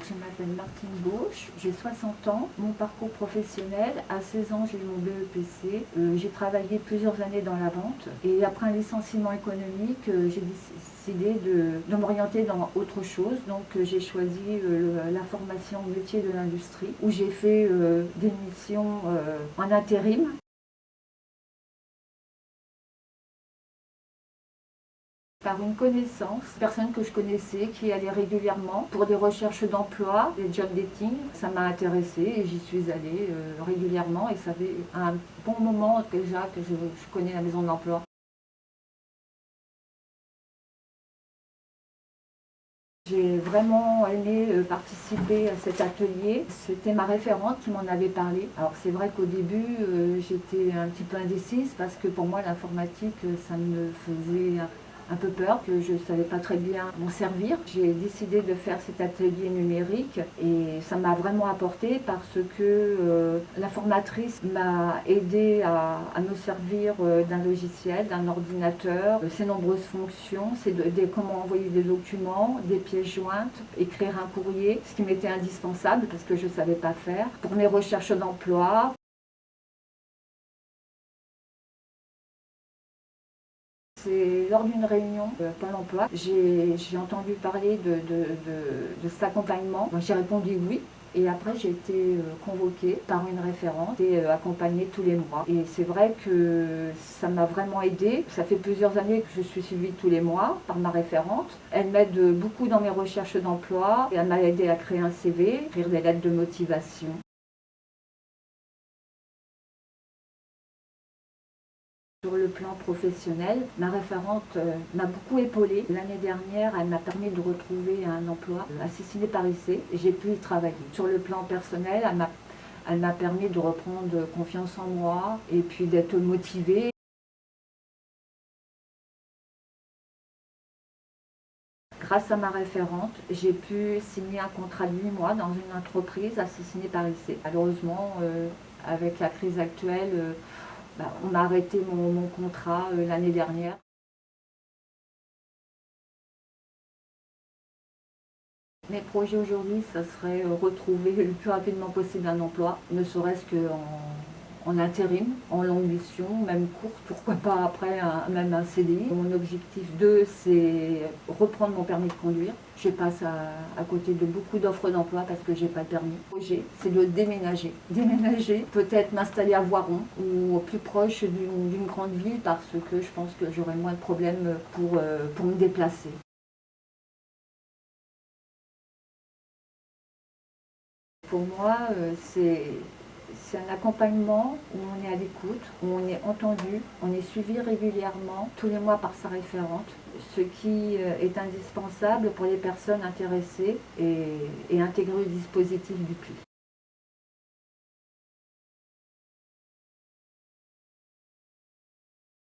je m'appelle Martine Bauche, j'ai 60 ans. Mon parcours professionnel, à 16 ans, j'ai eu mon BEPC. J'ai travaillé plusieurs années dans la vente et après un licenciement économique, j'ai décidé de m'orienter dans autre chose. Donc j'ai choisi la formation au métier de l'industrie où j'ai fait des missions en intérim. Par une connaissance, personne que je connaissais qui allait régulièrement pour des recherches d'emploi, des job dating. Ça m'a intéressée et j'y suis allée régulièrement et ça fait un bon moment déjà que je connais la maison de l'emploi. J'ai vraiment aimé participer à cet atelier. C'était ma référente qui m'en avait parlé. Alors c'est vrai qu'au début, j'étais un petit peu indécise parce que pour moi l'informatique, ça me faisait un peu peur, que je ne savais pas très bien m'en servir. J'ai décidé de faire cet atelier numérique et ça m'a vraiment apporté parce que la formatrice m'a aidé à me servir d'un logiciel, d'un ordinateur, ses nombreuses fonctions, comment envoyer des documents, des pièces jointes, écrire un courrier, ce qui m'était indispensable parce que je ne savais pas faire. Pour mes recherches d'emploi, c'est lors d'une réunion Pôle emploi, j'ai entendu parler de cet accompagnement. J'ai répondu oui. Et après, j'ai été convoquée par une référente et accompagnée tous les mois. Et c'est vrai que ça m'a vraiment aidée. Ça fait plusieurs années que je suis suivie tous les mois par ma référente. Elle m'aide beaucoup dans mes recherches d'emploi. Et elle m'a aidée à créer un CV, écrire des lettres de motivation. Sur le plan professionnel, ma référente m'a beaucoup épaulée. L'année dernière, elle m'a permis de retrouver un emploi à Cessiné-Parissé et j'ai pu y travailler. Sur le plan personnel, elle m'a permis de reprendre confiance en moi et puis d'être motivée. Grâce à ma référente, j'ai pu signer un contrat de 8 mois dans une entreprise à Cessiné-Parissé. Malheureusement, avec la crise actuelle, on a arrêté mon contrat l'année dernière. Mes projets aujourd'hui, ça serait retrouver le plus rapidement possible un emploi, ne serait-ce qu'en intérim, en longue mission, même courte, pourquoi pas après même un CDI. Mon objectif 2, c'est reprendre mon permis de conduire. Je passe à côté de beaucoup d'offres d'emploi parce que j'ai pas le permis. Le projet, c'est de déménager. Déménager, peut-être m'installer à Voiron ou plus proche d'une grande ville parce que je pense que j'aurai moins de problèmes pour me déplacer. Pour moi, c'est un accompagnement où on est à l'écoute, où on est entendu, on est suivi régulièrement, tous les mois par sa référente, ce qui est indispensable pour les personnes intéressées et intégrer au dispositif du PLI.